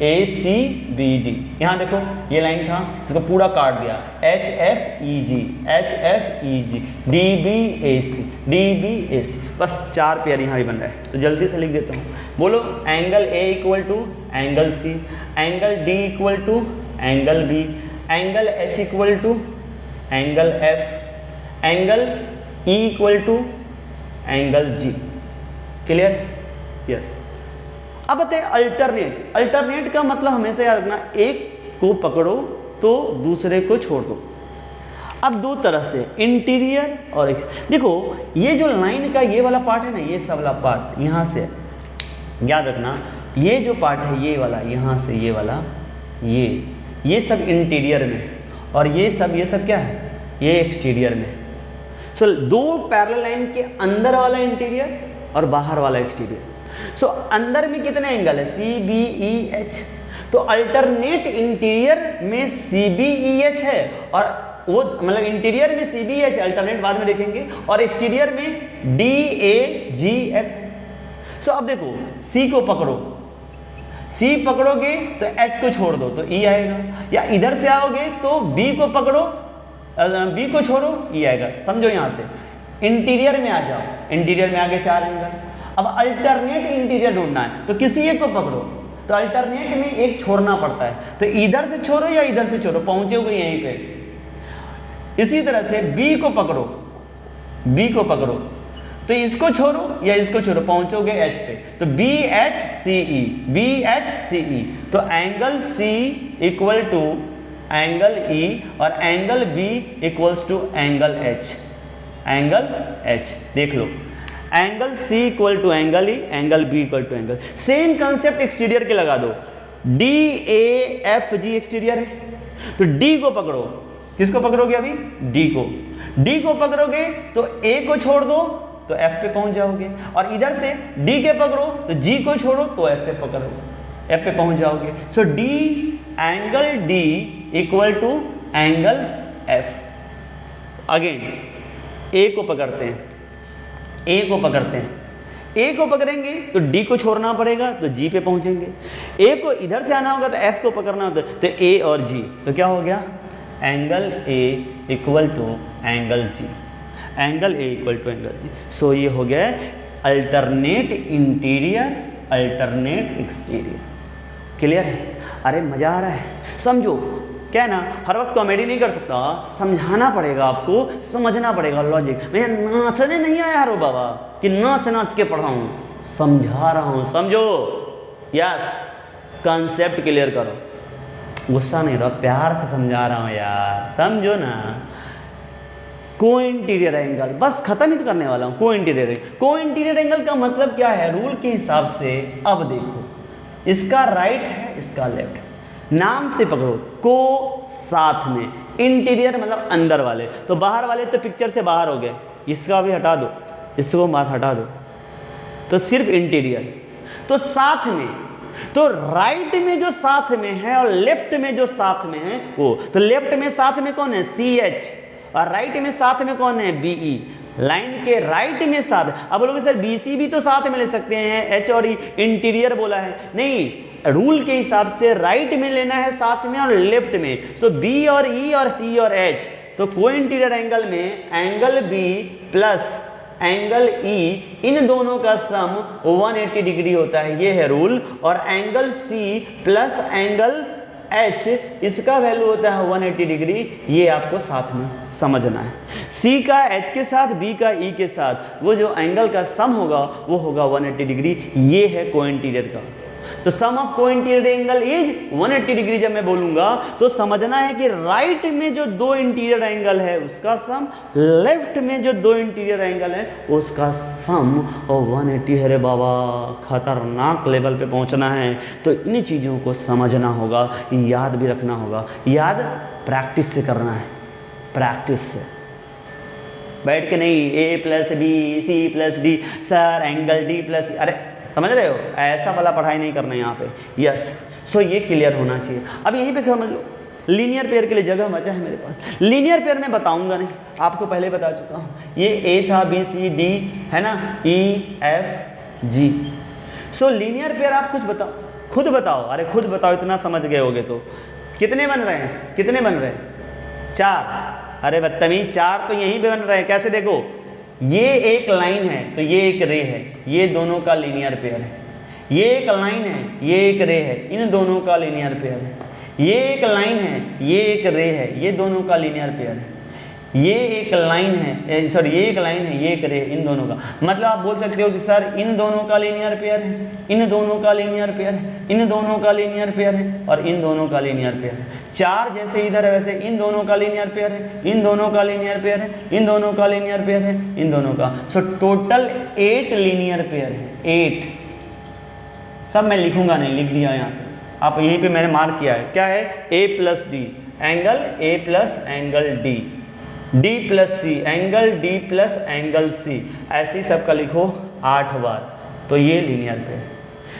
ए सी बी डी, यहाँ देखो ये लाइन था, इसको पूरा काट दिया, एच एफ ई जी, एच एफ ई जी, डी बी ए सी, डी बी ए सी, बस 4 पेयर यहाँ भी बन रहा है। तो जल्दी से लिख देता हूँ, बोलो angle A equal to angle C, angle D equal to angle B, angle H equal to angle F, angle E equal to angle G. Clear? Yes. अब बताए अल्टरनेट। अल्टरनेट का मतलब हमेशा याद रखना, एक को पकड़ो तो दूसरे को छोड़ दो। अब दो तरह से, इंटीरियर और देखो ये जो लाइन का ये वाला पार्ट है ना, ये सब वाला पार्ट यहाँ से याद रखना, ये जो पार्ट है ये वाला, यहाँ से ये वाला, ये सब इंटीरियर में, और ये सब क्या है, ये एक्सटीरियर में। सो दो पैरेलल लाइन के अंदर वाला इंटीरियर और बाहर वाला एक्सटीरियर। सो अंदर में कितने एंगल है, सी बी ई एच, तो अल्टरनेट इंटीरियर में सी बी ई एच है, और वो मतलब इंटीरियर में सी बी एच, अल्टरनेट बाद में देखेंगे, और एक्सटीरियर में डी ए जी एफ। सो अब देखो सी को पकड़ो, सी पकड़ोगे तो एच को छोड़ दो तो ई आएगा, या इधर से आओगे तो बी को पकड़ो, बी को छोड़ो, ई आएगा। समझो यहाँ से इंटीरियर में आ जाओ, इंटीरियर में आगे 4 एंगल। अब अल्टरनेट इंटीरियर ढूंढना है तो किसी एक को पकड़ो, तो अल्टरनेट में एक छोड़ना पड़ता है, तो इधर से छोड़ो या इधर से छोड़ो, पहुंचोगे यहीं पे। इसी तरह से बी को पकड़ो, बी को पकड़ो तो इसको छोड़ो या इसको छोड़ो, पहुंचोगे एच पे, तो B H C E, B H C E, तो angle C equal to angle E और angle B equals to angle H, angle H. देख लो, angle C equal to angle E, angle B equal to angle. Same concept exterior के लगा दो, D A F G exterior है, तो D को पकड़ो, किसको पकड़ोगे अभी, D को, D को पकड़ोगे तो A को छोड़ दो तो F पे पहुंच जाओगे, और इधर से D के पकड़ो तो G को छोड़ो तो F पे पकड़ोगे, F पे पहुंच जाओगे। So D angle D equal to angle F। Again A को पकड़ते हैं, ए को पकड़ते हैं, ए को पकड़ेंगे तो डी को छोड़ना पड़ेगा तो जी पे पहुंचेंगे, ए को इधर से आना होगा तो एफ को पकड़ना होता है, तो ए और जी, तो क्या हो गया, angle A equal to angle G, angle A equal to angle G. So ये हो गया alternate interior, alternate exterior. Clear है? अरे मजा आ रहा है, समझो क्या है ना, हर वक्त कॉमेडी नहीं कर सकता, समझाना पड़ेगा आपको, समझना पड़ेगा लॉजिक। मैं नाचने नहीं आया यार बाबा कि नाच नाच के पढ़ाऊँ, समझा रहा हूँ, समझो। यस, कॉन्सेप्ट क्लियर करो, गुस्सा नहीं रहो, प्यार से समझा रहा हूँ यार, समझो ना। को इंटीरियर एंगल, बस खत्म ही तो करने वाला हूँ। को इंटीरियर एंगल का मतलब क्या है रूल के हिसाब से? अब देखो, इसका राइट है, इसका लेफ्ट, नाम से पकड़ो, को साथ में, इंटीरियर मतलब अंदर वाले, तो बाहर वाले तो पिक्चर से बाहर हो गए, इसका भी हटा दो, इसको बात हटा दो, तो सिर्फ इंटीरियर। तो साथ में, तो राइट में जो साथ में है और लेफ्ट में जो साथ में है वो, तो लेफ्ट में साथ में कौन है, सी एच, और राइट में साथ में कौन है, बी ई। लाइन के राइट में साथ, अब बोलोगे सर बी सी भी तो साथ में ले सकते हैं, एच और ई, इंटीरियर बोला है, नहीं, रूल के हिसाब से राइट में लेना है साथ में और लेफ्ट में। सो बी और ई और सी और एच तो कोइंटीरियर एंगल में angle B plus angle E, इन दोनों का सम 180 डिग्री होता है, ये है रूल। और angle C plus angle H, इसका वैल्यू होता है 180 डिग्री, ये आपको साथ में समझना है। सी का एच के साथ, बी का ई के साथ, वो जो एंगल का सम होगा वो होगा 180 डिग्री, ये है कोइंटीरियर का। तो सम of co-interior angle is 180 degree जब मैं बोलूंगा तो समझना है कि राइट में जो दो इंटीरियर एंगल है उसका सम, लेफ्ट में जो दो इंटीरियर एंगल है उसका सम, और 180 है रे बाबा, खतरनाक लेवल पे पहुंचना है। तो इन चीज़ों को समझना होगा, याद भी रखना होगा। याद प्रैक्टिस से करना है, प्रैक्टिस से, बैठ के नहीं A plus B C plus D sir angle D plus, अरे समझ रहे हो, ऐसा वाला पढ़ाई नहीं करना है यहाँ पे। यस, सो ये क्लियर होना चाहिए। अब यहीं पे समझ लो, लीनियर पेयर के लिए जगह बचा है मेरे पास। लीनियर पेयर में बताऊंगा नहीं, आपको पहले बता चुका हूँ। ये ए था, बी सी डी है ना, ई एफ जी। सो लीनियर पेयर आप कुछ बताओ, खुद बताओ, अरे खुद बताओ, इतना समझ गए होगे तो। कितने बन रहे हैं, कितने बन रहे हैं? 4। अरे बदतमीज, 4 तो यहीं पे बन रहे हैं। कैसे देखो, ये एक लाइन है तो ये एक रे है, ये दोनों का लीनियर पेयर है। ये एक लाइन है, ये एक रे है, इन दोनों का लीनियर पेयर है। ये एक लाइन है, ये एक रे है, ये दोनों का लीनियर पेयर है। ये एक लाइन है, सॉरी ये एक लाइन है, ये एक रे, इन दोनों का। मतलब आप बोल सकते हो कि सर इन दोनों का लीनियर पेयर है, इन दोनों का लीनियर पेयर है, इन दोनों का लीनियर पेयर है, और इन दोनों का लीनियर पेयर है। 4 जैसे इधर है वैसे इन दोनों का लीनियर पेयर है, इन दोनों का लीनियर पेयर है, इन दोनों का लीनियर पेयर है, इन दोनों का। सो टोटल 8 लीनियर पेयर है, 8। सब मैं लिखूंगा नहीं, लिख दिया यहाँ पे, आप यहीं पे मैंने मार्क किया है। क्या है? A plus D angle A plus angle D, D plus C angle D plus angle C, ऐसे ही सबका लिखो 8 बार, तो ये लीनियर पे है।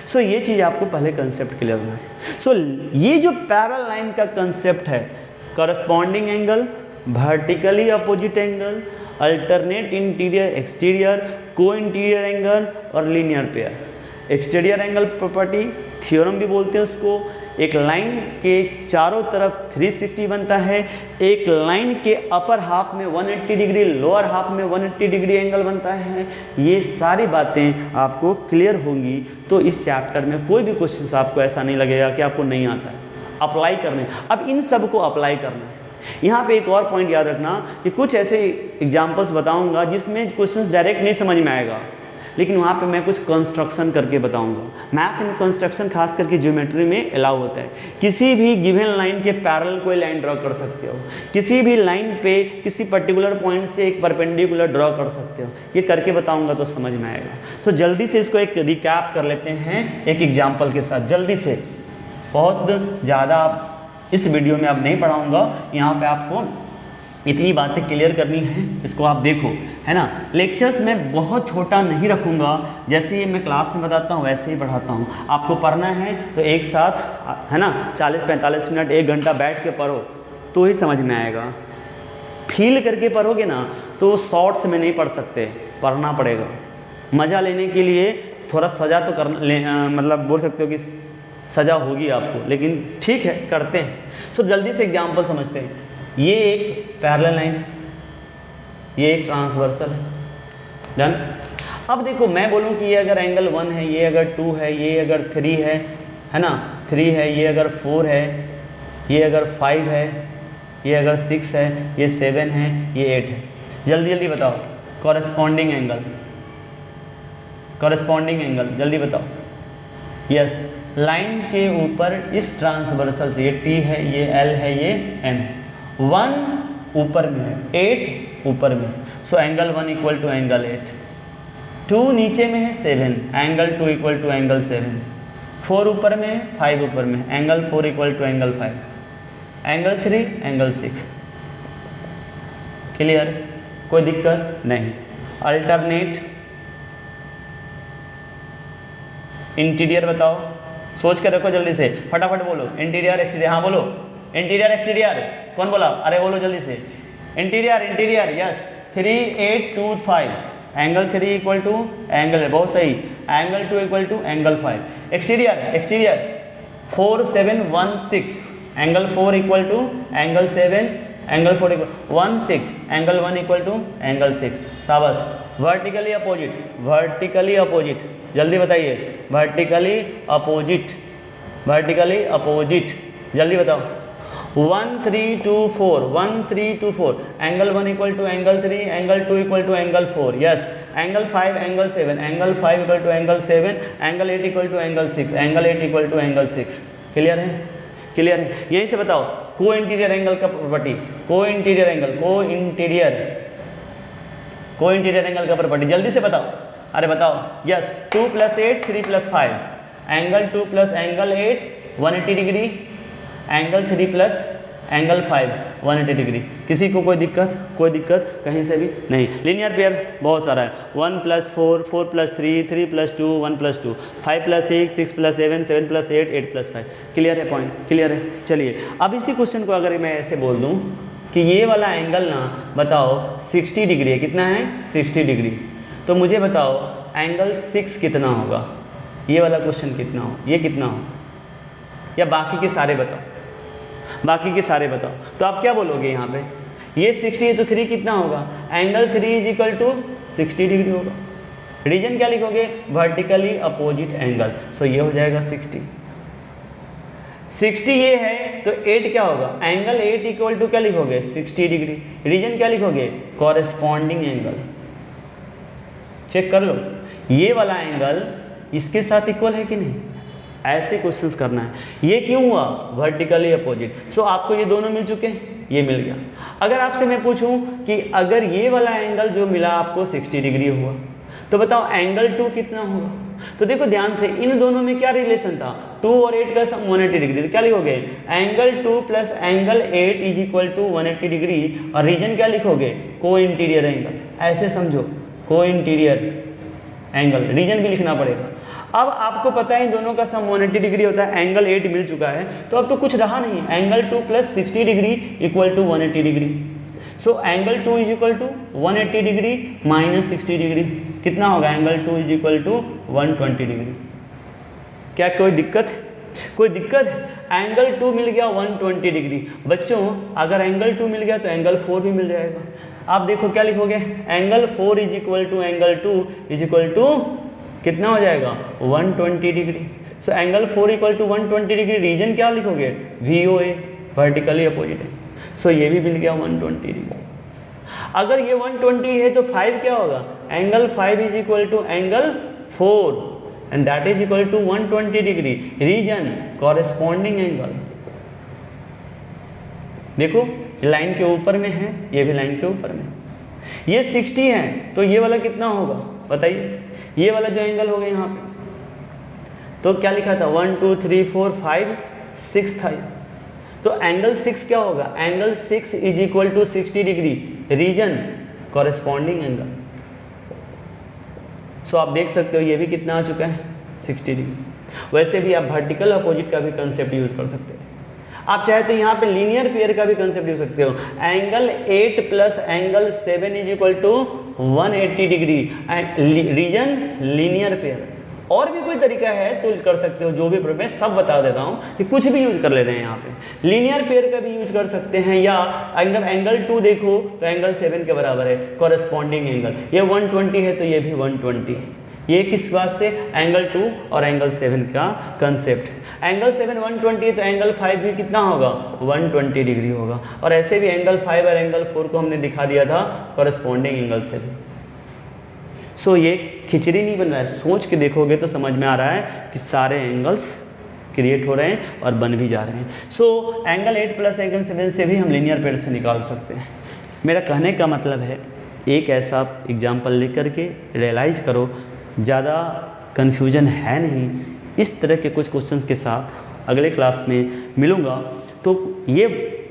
सो ये चीज़ आपको पहले कंसेप्ट क्लियर होना है। सो ये जो पैरेलल लाइन का कंसेप्ट है, corresponding angle, vertically opposite angle, alternate interior exterior, को इंटीरियर एंगल और linear pair. Exterior angle property theorem भी बोलते हैं उसको। एक लाइन के चारों तरफ 360 बनता है, एक लाइन के अपर हाफ में 180 डिग्री, लोअर हाफ में 180 डिग्री एंगल बनता है। ये सारी बातें आपको क्लियर होंगी तो इस चैप्टर में कोई भी क्वेश्चन आपको ऐसा नहीं लगेगा कि आपको नहीं आता है, अप्लाई करने। अब इन सब को अप्लाई करना है। यहाँ पे एक और पॉइंट याद रखना कि कुछ ऐसे एग्जाम्पल्स बताऊँगा जिसमें क्वेश्चन डायरेक्ट नहीं समझ में आएगा, लेकिन वहाँ पे मैं कुछ कंस्ट्रक्शन करके बताऊंगा। मैथ में कंस्ट्रक्शन खास करके ज्योमेट्री में अलाउ होता है। किसी भी गिवन लाइन के पैरेलल कोई लाइन ड्रॉ कर सकते हो, किसी भी लाइन पे किसी पर्टिकुलर पॉइंट से एक परपेंडिकुलर ड्रॉ कर सकते हो। ये करके बताऊंगा तो समझ में आएगा। तो जल्दी से इसको एक रिकैप कर लेते हैं एक एग्जाम्पल के साथ, जल्दी से। बहुत ज़्यादा इस वीडियो में अब नहीं पढ़ाऊँगा, यहाँ पर आपको इतनी बातें क्लियर करनी है, इसको आप देखो, है ना। लेक्चर्स में बहुत छोटा नहीं रखूँगा, जैसे ये मैं क्लास में बताता हूँ वैसे ही पढ़ाता हूँ। आपको पढ़ना है तो एक साथ, है ना, 40-45 मिनट 1 घंटा बैठ के पढ़ो तो ही समझ में आएगा। फील करके पढ़ोगे ना तो शॉर्ट्स में नहीं पढ़ सकते, पढ़ना पड़ेगा। मज़ा लेने के लिए थोड़ा सज़ा तो करना, मतलब बोल सकते हो कि सज़ा होगी आपको, लेकिन ठीक है करते हैं। सो जल्दी से एग्जाम्पल समझते हैं। ये एक पैरेलल लाइन है, ये एक ट्रांसवर्सल है, डन। अब देखो मैं बोलूँ कि ये अगर एंगल 1 है, ये अगर 2 है, ये अगर 3 है ना, 3 है, ये अगर 4 है, ये अगर 5 है, ये अगर 6 है, ये 7 है, ये 8 है। जल्दी जल्दी बताओ कॉरेस्पॉन्डिंग एंगल, कॉरेस्पॉन्डिंग एंगल जल्दी बताओ। यस, लाइन के ऊपर इस ट्रांसवर्सल से, ये T है, ये L है, ये M है। 1 ऊपर में है, 8 ऊपर में, so angle 1 equal to angle 8। 2 नीचे में है, 7, एंगल 2 इक्वल टू एंगल 7। 4 ऊपर में है, 5 ऊपर में, angle 4 equal to angle 5। Angle 3 angle 6। Clear? कोई दिक्कत नहीं। अल्टरनेट इंटीरियर बताओ, सोच के रखो, जल्दी से फटाफट बोलो। इंटीरियर एक्सटीरियर, हाँ बोलो। इंटीरियर एक्सटीरियर, कौन बोला? अरे बोलो जल्दी से। Interior, interior, yes. 3 8 2 5, angle 3 equal to angle, बहुत सही, angle 2 equal to angle 5। Exterior, exterior 4 7 1 6, angle 4 equal to angle 7 angle 4 equal 1 6, angle 1 equal to angle 6। शाबाश। वर्टिकली अपोजिट, वर्टिकली अपोजिट, जल्दी बताइए, वर्टिकली अपोजिट, वर्टिकली अपोजिट, जल्दी बताओ। 1 3 2 4, 1 3 2 4, angle 1 equal to angle 3, angle 2 equal to angle 4, yes. Angle 5 angle 7, angle 5 equal to angle 7, angle 8 equal to angle 6, angle 8 equal to angle 6। Clear है? Clear है? यहीं से बताओ co interior angle का property, co interior angle, co interior, co interior angle का property, जल्दी से बताओ। अरे बताओ, yes. 2 + 8 3 + 5, angle 2 + angle 8 180 degree, angle 3 + angle 5 180 degree. किसी को कोई दिक्कत, कोई दिक्कत कहीं से भी नहीं। लीनियर पेयर बहुत सारा है, 1 + 4 4 + 3 3 + 2 1 + 2, 5 + 6 6 + 7 7 + 8 8 + 5। क्लियर है? पॉइंट क्लियर है? चलिए अब इसी क्वेश्चन को अगर मैं ऐसे बोल दूँ कि ये वाला एंगल ना बताओ 60 डिग्री है, कितना है? 60 डिग्री। तो मुझे बताओ एंगल 6 कितना होगा? ये वाला क्वेश्चन कितना हो, ये कितना हो, या बाकी के सारे बताओ, बाकी के सारे बताओ। तो आप क्या बोलोगे यहाँ पे? ये 60 है तो 3 कितना होगा? एंगल 3 = 60 डिग्री होगा। रीजन क्या लिखोगे? Vertically opposite angle. सो ये हो जाएगा 60। 60 ये है तो 8 क्या होगा? एंगल 8 इक्वल टू क्या लिखोगे? 60 डिग्री। रीजन क्या लिखोगे? Corresponding angle. चेक कर लो, ये वाला एंगल इसके साथ इक्वल है कि नहीं, ऐसे क्वेश्चंस करना है। ये क्यों हुआ? Vertically opposite. सो आपको ये दोनों मिल चुके हैं, ये मिल गया। अगर आपसे मैं पूछूं कि अगर ये वाला एंगल जो मिला आपको 60 डिग्री हुआ, तो बताओ एंगल 2 कितना होगा? तो देखो ध्यान से, इन दोनों में क्या रिलेशन था? 2 और 8 का सम 180 डिग्री। तो क्या लिखोगे? Angle 2 + angle 8 = 180 degree. और रीजन क्या लिखोगे? को इंटीरियर एंगल। ऐसे समझो, को इंटीरियर एंगल, रीजन भी लिखना पड़ेगा। अब आपको पता है इन दोनों का सम 180 डिग्री होता है, एंगल 8 मिल चुका है, तो अब तो कुछ रहा नहीं। Angle 2 + 60 degree = 180 degree. So angle 2 = 180 degree - 60 degree कितना होगा? Angle 2 = 120 degree. क्या कोई दिक्कत? कोई दिक्कत? एंगल 2 मिल गया 120 डिग्री। बच्चों अगर एंगल 2 मिल गया तो एंगल 4 भी मिल जाएगा। आप देखो क्या लिखोगे? एंगल 4 = एंगल 2 = कितना हो जाएगा? 120 degree. So angle 4 = 120 degree. Reason क्या लिखोगे? VOA, वर्टिकली अपोजिट है। सो ये भी मिल गया 120 डिग्री। अगर ये 120 है तो 5 क्या होगा? Angle 5 = angle 4 and that is equal to 120 degree. Reason corresponding angle. देखो लाइन के ऊपर में है, ये भी लाइन के ऊपर में। ये 60 है तो ये वाला कितना होगा बताइए? ये वाला जो एंगल हो गया यहाँ पे, तो क्या लिखा था? 1 2 3 4 5 6 था। तो एंगल 6 क्या होगा? Angle 6 = 60 degree. Reason corresponding angle. So आप देख सकते हो ये भी कितना आ चुका है? 60 डिग्री। वैसे भी आप वर्टिकल अपोजिट का भी कंसेप्ट यूज कर सकते थे। आप चाहे तो यहाँ पे लीनियर पेयर का भी कंसेप्ट यूज सकते हो। Angle 8 + angle 7 = 180 degree. Reason linear pair. और भी कोई तरीका है तो कर सकते हो, जो भी मैं सब बता देता हूँ कि कुछ भी यूज कर ले रहे हैं यहाँ पे। लीनियर पेयर का भी यूज कर सकते हैं, या अगर एंगल 2 देखो तो एंगल 7 के बराबर है, कॉरेस्पॉन्डिंग एंगल। ये 120 है तो ये भी 120। ये किस बात से? एंगल 2 और एंगल 7 का कंसेप्ट। एंगल 7 120 है तो एंगल 5 भी कितना होगा? 120 डिग्री होगा। और ऐसे भी एंगल 5 और एंगल 4 को हमने दिखा दिया था कॉरेस्पॉन्डिंग एंगल से। सो ये खिचड़ी नहीं बन रहा है, सोच के देखोगे तो समझ में आ रहा है कि सारे एंगल्स क्रिएट हो रहे हैं और बन भी जा रहे हैं। सो एंगल 8 + एंगल 7 से भी हम लीनियर पेयर से निकाल सकते हैं। मेरा कहने का मतलब है, एक ऐसा एग्जाम्पल लिख करके रियलाइज़ करो, ज़्यादा कन्फ्यूजन है नहीं। इस तरह के कुछ क्वेश्चंस के साथ अगले क्लास में मिलूँगा, तो ये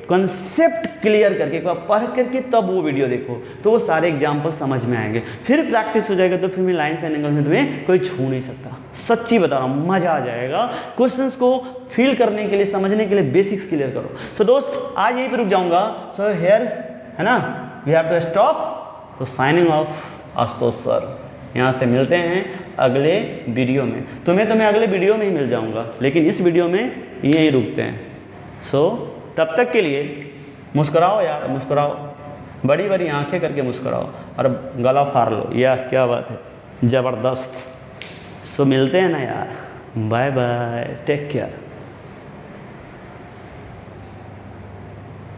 कंसेप्ट क्लियर करके एक बार पढ़ करके तब वो वीडियो देखो, तो वो सारे एग्जाम्पल समझ में आएंगे। फिर प्रैक्टिस हो जाएगा तो फिर मैं लाइन्स एंड एंगल में तुम्हें कोई छू नहीं सकता। सच्ची बता रहा हूँ, मज़ा आ जाएगा। क्वेश्चंस को फील करने के लिए, समझने के लिए बेसिक्स क्लियर करो। सो दोस्त आज यहीं पर रुक जाऊँगा। सो हेयर है ना, वी हैव टू स्टॉप। तो साइनिंग ऑफ आशुतोष सर। यहाँ से मिलते हैं अगले वीडियो में। तो मैं अगले वीडियो में ही मिल जाऊँगा, लेकिन इस वीडियो में यहीं रुकते हैं। सो तब तक के लिए मुस्कुराओ यार, मुस्कुराओ, बड़ी बड़ी आंखें करके मुस्कुराओ और गला फाड़ लो। यह क्या बात है, ज़बरदस्त। सो मिलते हैं ना यार, बाय बाय, टेक केयर।